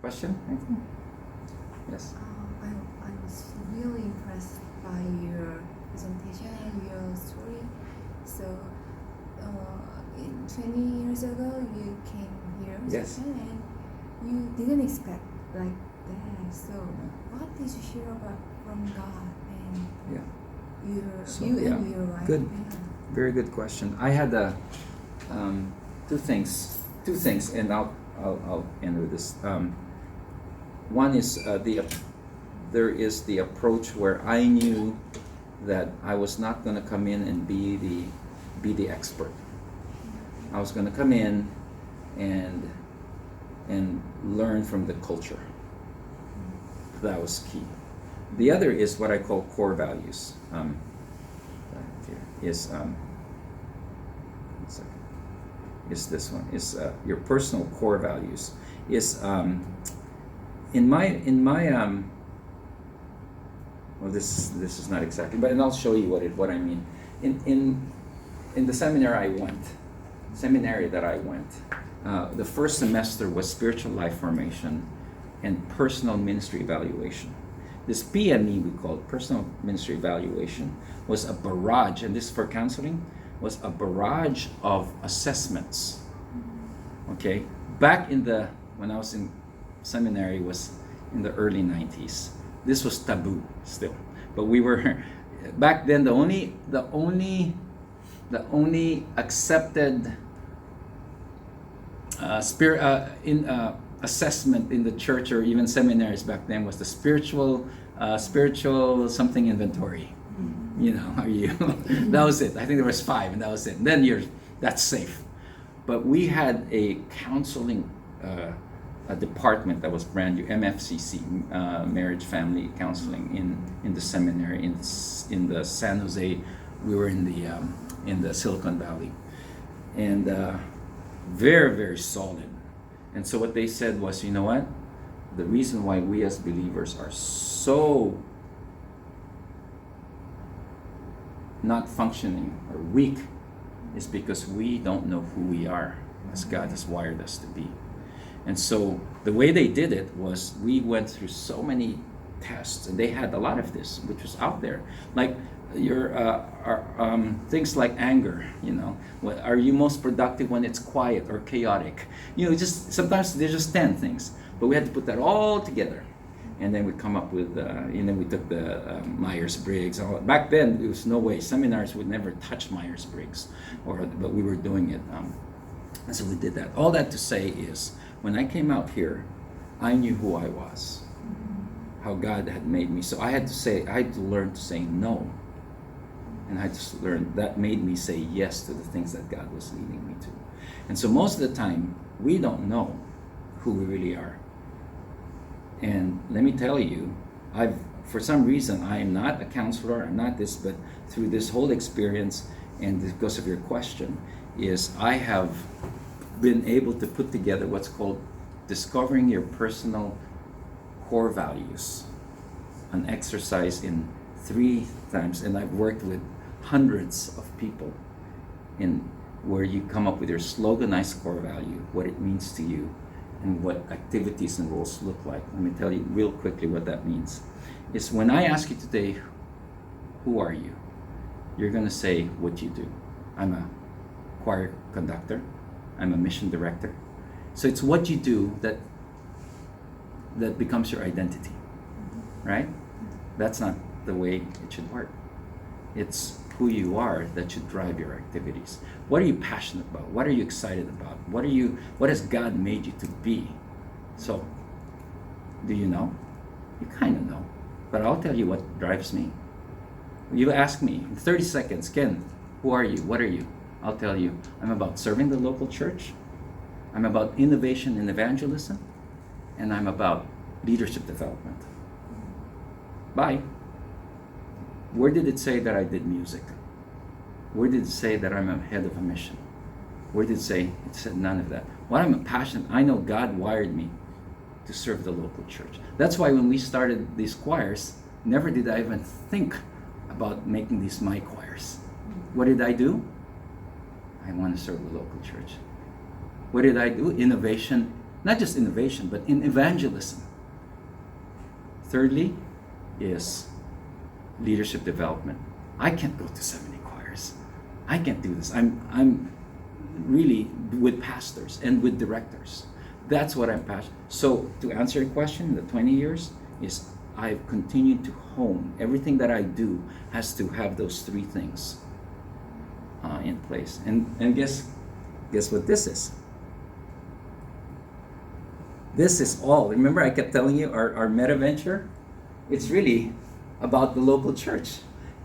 Question? Anything? Yes. I was really impressed by your presentation and your story. So, 20 years ago, you came here Yes. and you didn't expect like that. So, what did you hear about from God and Yeah. and your wife? Good. Yeah. Very good question. I had two things, and I'll end with this. One is there is the approach where I knew that I was not going to come in and be the expert. I was going to come in and learn from the culture. That was key. The other is what I call core values. Is this one? Is your personal core values? Is in my well, this is not exactly, but and I'll show you what I mean. In the seminary that I went, the first semester was spiritual life formation and personal ministry evaluation. This PME, we call it, personal ministry evaluation, was a barrage, and this for counseling was a barrage of assessments. Okay, back when I was in seminary was in the early 90s. This was taboo still, but we were back then the only accepted assessment in the church or even seminaries back then was the spiritual something inventory. You know, are you? That was it. I think there was 5, and that was it. And then that's safe. But we had a counseling a department that was brand new, MFCC, Marriage Family Counseling in the seminary in the San Jose. We were in the Silicon Valley, and very, very solid. And so what they said was, you know what? The reason why we as believers are so not functioning or weak is because we don't know who we are as God has wired us to be. And so the way they did it was we went through so many tests, and they had a lot of this, which was out there. Like your things like anger, you know, are you most productive when it's quiet or chaotic? You know, just sometimes there's just 10 things, but we had to put that all together. And then we come up with, and then we took the Myers-Briggs. Back then, there was no way. Seminars would never touch Myers-Briggs, but we were doing it. And so we did that. All that to say is, when I came out here, I knew who I was, how God had made me. So I had to learn to say no. And I had to learn, that made me say yes to the things that God was leading me to. And so most of the time, we don't know who we really are. And let me tell you, for some reason, I am not a counselor, I'm not this, but through this whole experience, and because of your question, is I have been able to put together what's called discovering your personal core values, an exercise in 3 times, and I've worked with hundreds of people in where you come up with your sloganized core value, what it means to you, and what activities and roles look like. Let me tell you real quickly what that means. Is when I ask you today, who are you? You're gonna say what you do. I'm a choir conductor. I'm a mission director. So it's what you do that becomes your identity, right? That's not the way it should work. It's who you are that should drive your activities. What are you passionate about? What are you excited about? What has God made you to be? So, do you know? You kind of know. But I'll tell you what drives me. You ask me in 30 seconds, Ken, who are you? What are you? I'll tell you, I'm about serving the local church. I'm about innovation and evangelism. And I'm about leadership development. Bye. Where did it say that I did music? Where did it say that I'm a head of a mission? Where did it say? It said none of that. What I'm passionate, I know God wired me to serve the local church. That's why when we started these choirs, never did I even think about making these my choirs. What did I do? I want to serve the local church. What did I do? Innovation, not just innovation, but in evangelism. Thirdly is leadership development. I can't go to 70 choirs. I can't do this. I'm really with pastors and with directors. That's what I'm passionate. So to answer your question, the 20 years is I've continued to hone. Everything that I do has to have those three things in place. And guess what this is? This is all. Remember I kept telling you our meta venture? It's really about the local church.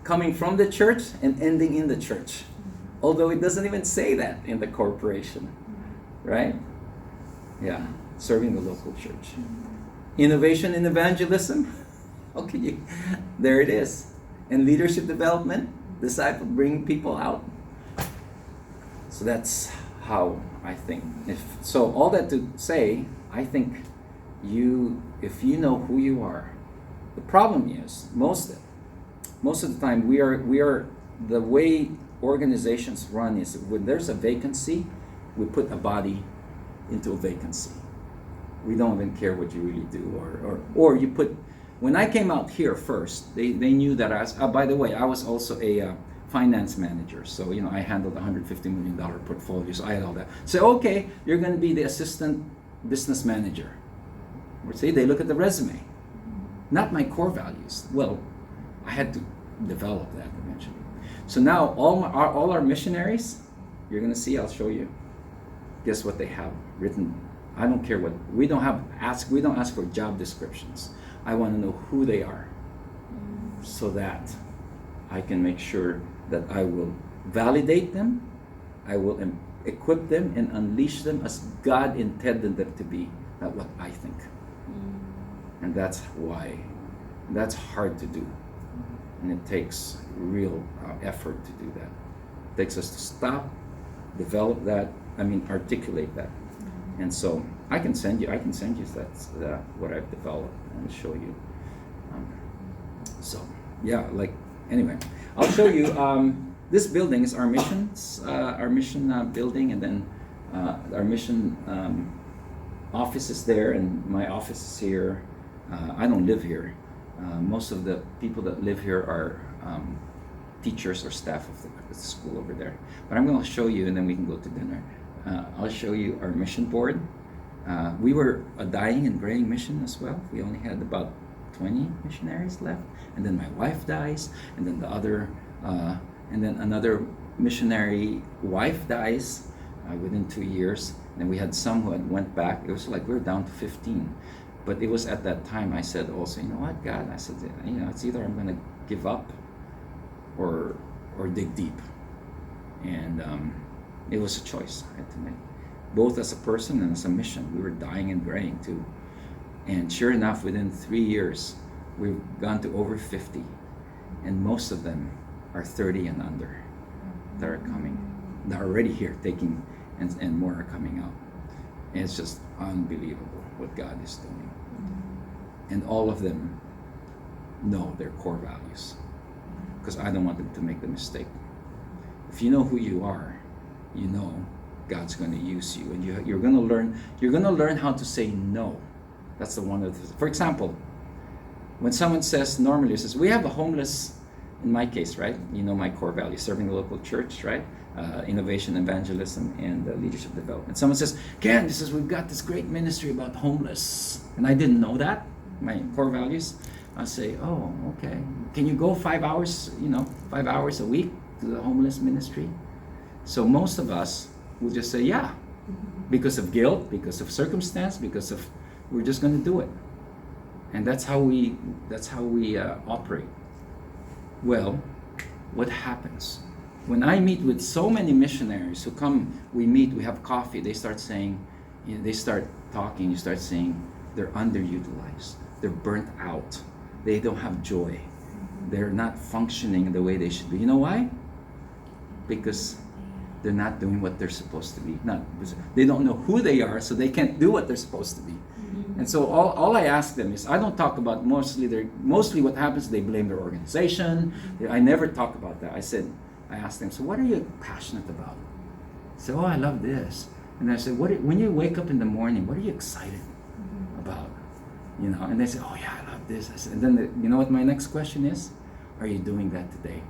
Coming from the church and ending in the church. Although it doesn't even say that in the corporation. Right? Yeah. Serving the local church. Innovation in evangelism. Okay, there it is. And leadership development. Disciple, bringing people out. So that's how I think. So all that to say, I think if you know who you are. The problem is most of the time we are the way organizations run is when there's a vacancy, we put a body into a vacancy. We don't even care what you really do, or you put. When I came out here first, they knew that I was. By the way, I was also a finance manager, so I handled $150 million portfolio. So I had all that. So okay, you're going to be the assistant business manager. See, they look at the resume, not my core values. Well, I had to develop that eventually. So now all our missionaries, you're going to see. I'll show you. Guess what they have written? I don't care what we don't ask for job descriptions. I want to know who they are, so that I can make sure that I will validate them, I will equip them and unleash them as God intended them to be, not what I think. And that's why that's hard to do, and it takes real effort to do that. It takes us to stop, develop that. Articulate that. And so I can send you that's what I've developed and show you. Anyway, I'll show you. This building is our mission building, and then our mission office is there, and my office is here. I don't live here. Most of the people that live here are teachers or staff of the school over there. But I'm going to show you, and then we can go to dinner. I'll show you our mission board. We were a dying and graying mission as well. We only had about 20 missionaries left, and then my wife dies, and then and then another missionary wife dies within 2 years. And we had some who had went back. It was like we were down to 15. But it was at that time I said also, you know what, God? I said, it's either I'm going to give up or dig deep. And it was a choice I had to make, both as a person and as a mission. We were dying and graying too. And sure enough, within 3 years, we've gone to over 50. And most of them are 30 and under that are coming. They're already here taking, and more are coming out. And it's just unbelievable what God is doing. And all of them know their core values, because I don't want them to make the mistake. If you know who you are, you know God's going to use you, and you're going to learn how to say no. That's the one of the, for example, when someone normally says, we have a homeless, in my case, right? You know my core values, serving the local church, right? Innovation, evangelism, and leadership development. Someone says, Ken, we've got this great ministry about homeless. And I didn't know that, my core values. I'll say, oh, okay. Can you go 5 hours, 5 hours a week to the homeless ministry? So most of us will just say, yeah, because of guilt, because of circumstance, we're just going to do it. And that's how we operate. Well, what happens? When I meet with so many missionaries who come, we meet, we have coffee, they start saying, they start talking, you start saying, they're underutilized, they're burnt out, they don't have joy, they're not functioning the way they should be. You know why? Because they're not doing what they're supposed to be. They don't know who they are, so they can't do what they're supposed to be. And so all I ask them is, I don't talk about mostly what happens, they blame their organization. I never talk about that. I asked them, so what are you passionate about? They said, oh, I love this. And I said, when you wake up in the morning, what are you excited about? And they say, oh yeah, I love this. I said, and then you know what my next question is? Are you doing that today?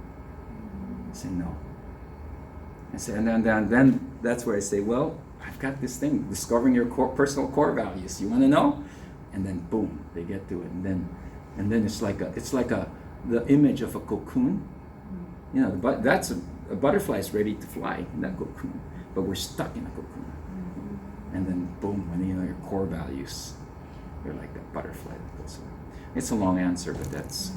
I say, no. I say, and then that's where I say, well, I've got this thing, discovering your personal core values. You want to know? And then boom, they get to it. And then it's like the image of a cocoon. But that's a butterfly is ready to fly in that cocoon, but we're stuck in a cocoon. And then boom, when your core values, you're like that butterfly that goes away. It's a long answer, but that's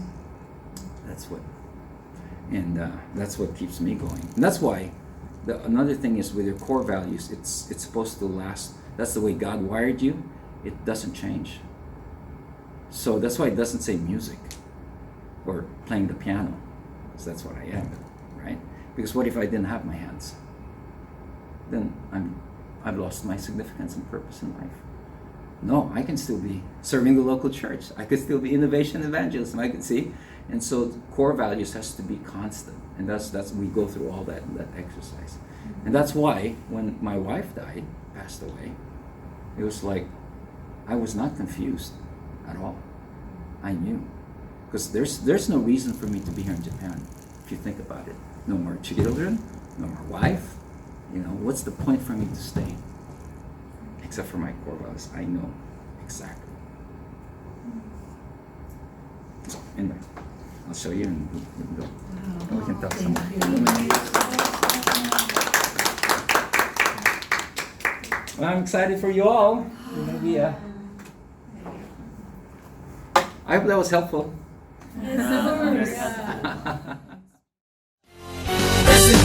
what keeps me going. And that's why another thing is with your core values, it's supposed to last. That's the way God wired you. It doesn't change. So that's why it doesn't say music or playing the piano, because that's what I am, right? Because what if I didn't have my hands? Then I've lost my significance and purpose in life. No, I can still be serving the local church. I could still be innovation evangelism. I could see. And so core values has to be constant. And that's we go through all that in that exercise. And that's why when my wife passed away, it was like I was not confused at all. I knew. Because there's no reason for me to be here in Japan, if you think about it. No more children, no more wife. What's the point for me to stay? Except for my core values. I know exactly. So, in there. I'll show you and we can go. And we can talk some more. Well, I'm excited for you all. You're going to be I hope that was helpful. Blessed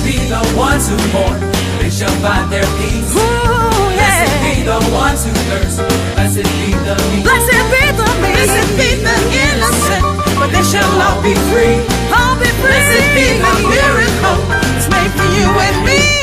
be the ones who mourn, they shall find their peace. Blessed be the ones who thirst, blessed be the meek. Blessed be the meek, blessed be the innocent, but they shall all be free. all be free. Blessed be the miracle, It's made for you and me.